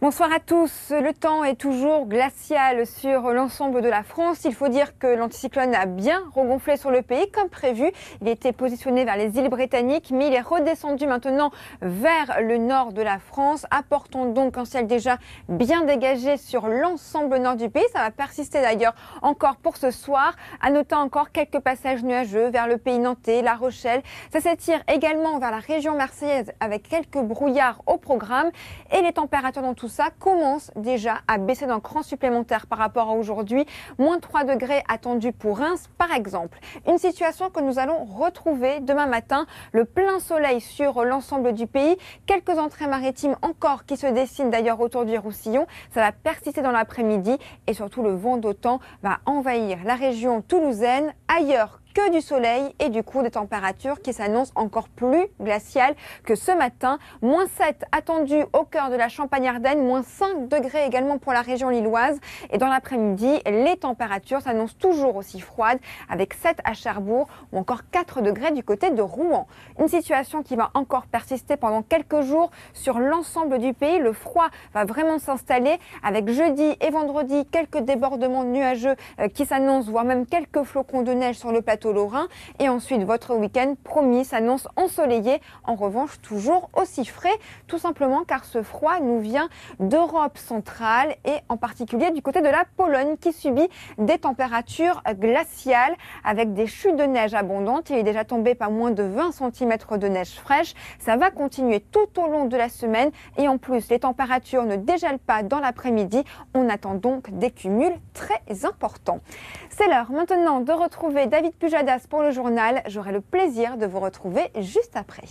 Bonsoir à tous. Le temps est toujours glacial sur l'ensemble de la France. Il faut dire que l'anticyclone a bien regonflé sur le pays comme prévu. Il était positionné vers les îles britanniques, mais il est redescendu maintenant vers le nord de la France, apportant donc un ciel déjà bien dégagé sur l'ensemble nord du pays. Ça va persister d'ailleurs encore pour ce soir. À noter encore quelques passages nuageux vers le pays nantais, La Rochelle. Ça s'étire également vers la région marseillaise avec quelques brouillards au programme et les températures dans tout ça commence déjà à baisser d'un cran supplémentaire par rapport à aujourd'hui. Moins 3 degrés attendus pour Reims par exemple. Une situation que nous allons retrouver demain matin. Le plein soleil sur l'ensemble du pays. Quelques entrées maritimes encore qui se dessinent d'ailleurs autour du Roussillon. Ça va persister dans l'après-midi et surtout le vent d'automne va envahir la région toulousaine. Ailleurs que du soleil et du coup des températures qui s'annoncent encore plus glaciales que ce matin. Moins 7 attendu au cœur de la Champagne-Ardenne, moins 5 degrés également pour la région lilloise. Et dans l'après-midi, les températures s'annoncent toujours aussi froides avec 7 à Cherbourg ou encore 4 degrés du côté de Rouen. Une situation qui va encore persister pendant quelques jours sur l'ensemble du pays. Le froid va vraiment s'installer avec jeudi et vendredi quelques débordements nuageux qui s'annoncent, voire même quelques flocons de neige sur le plateau lorrain. Et ensuite, votre week-end promis s'annonce ensoleillé, en revanche toujours aussi frais, tout simplement car ce froid nous vient d'Europe centrale et en particulier du côté de la Pologne qui subit des températures glaciales avec des chutes de neige abondantes. Il est déjà tombé pas moins de 20 cm de neige fraîche. Ça va continuer tout au long de la semaine et en plus, les températures ne dégèlent pas dans l'après-midi. On attend donc des cumuls très importants. C'est l'heure maintenant de retrouver David Pujadas pour le journal. J'aurai le plaisir de vous retrouver juste après.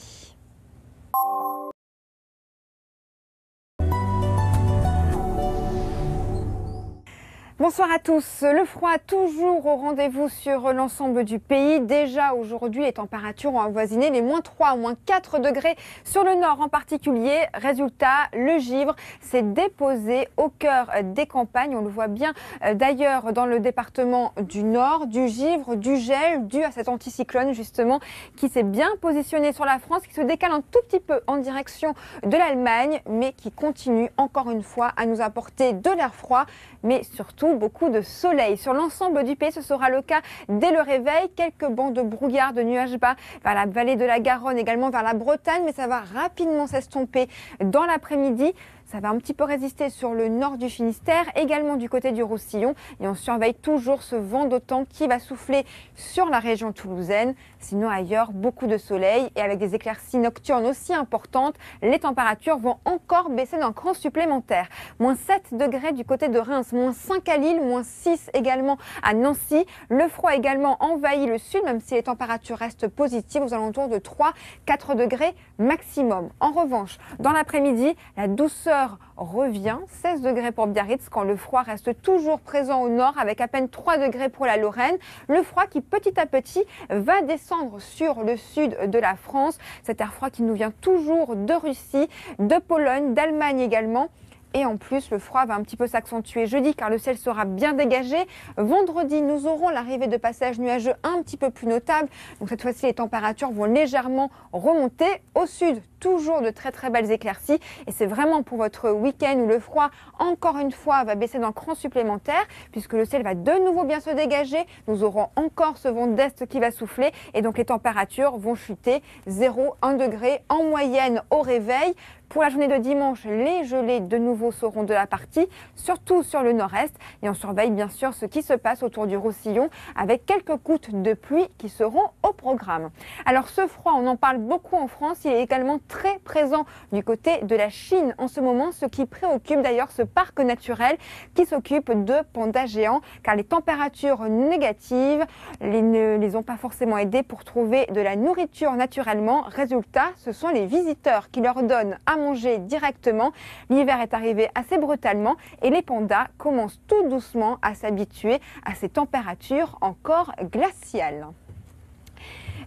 Bonsoir à tous. Le froid toujours au rendez-vous sur l'ensemble du pays. Déjà aujourd'hui, les températures ont avoisiné les moins 3, moins 4 degrés sur le nord en particulier. Résultat, le givre s'est déposé au cœur des campagnes. On le voit bien d'ailleurs dans le département du Nord. Du givre, du gel dû à cet anticyclone justement qui s'est bien positionné sur la France, qui se décale un tout petit peu en direction de l'Allemagne, mais qui continue encore une fois à nous apporter de l'air froid, mais surtout beaucoup de soleil. Sur l'ensemble du pays, ce sera le cas dès le réveil. Quelques bancs de brouillard, de nuages bas vers la vallée de la Garonne, également vers la Bretagne, mais ça va rapidement s'estomper dans l'après-midi. Ça va un petit peu résister sur le nord du Finistère, également du côté du Roussillon. Et on surveille toujours ce vent d'automne qui va souffler sur la région toulousaine. Sinon ailleurs, beaucoup de soleil et avec des éclaircies nocturnes aussi importantes, les températures vont encore baisser d'un cran supplémentaire. Moins 7 degrés du côté de Reims, moins 5 à Lille, moins 6 également à Nancy. Le froid également envahit le sud, même si les températures restent positives aux alentours de 3-4 degrés maximum. En revanche, dans l'après-midi, la douceur revient, 16 degrés pour Biarritz quand le froid reste toujours présent au nord avec à peine 3 degrés pour la Lorraine. Le froid qui petit à petit va descendre sur le sud de la France. Cet air froid qui nous vient toujours de Russie, de Pologne, d'Allemagne également. Et en plus, le froid va un petit peu s'accentuer jeudi car le ciel sera bien dégagé. Vendredi, nous aurons l'arrivée de passages nuageux un petit peu plus notables. Donc cette fois-ci, les températures vont légèrement remonter. Au sud, toujours de très très belles éclaircies. Et c'est vraiment pour votre week-end où le froid, encore une fois, va baisser d'un cran supplémentaire puisque le ciel va de nouveau bien se dégager. Nous aurons encore ce vent d'est qui va souffler et donc les températures vont chuter 0-1 degré en moyenne au réveil. Pour la journée de dimanche, les gelées de nouveau seront de la partie, surtout sur le nord-est. Et on surveille bien sûr ce qui se passe autour du Roussillon avec quelques gouttes de pluie qui seront au programme. Alors ce froid, on en parle beaucoup en France. Il est également très présent du côté de la Chine en ce moment, ce qui préoccupe d'ailleurs ce parc naturel qui s'occupe de pandas géants car les températures négatives ne les ont pas forcément aidés pour trouver de la nourriture naturellement. Résultat, ce sont les visiteurs qui leur donnent à manger directement. L'hiver est arrivé assez brutalement et les pandas commencent tout doucement à s'habituer à ces températures encore glaciales.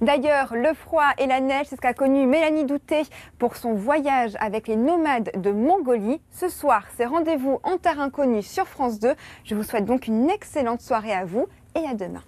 D'ailleurs, le froid et la neige, c'est ce qu'a connu Mélanie Douté pour son voyage avec les nomades de Mongolie. Ce soir, c'est rendez-vous en terre inconnue sur France 2. Je vous souhaite donc une excellente soirée à vous et à demain.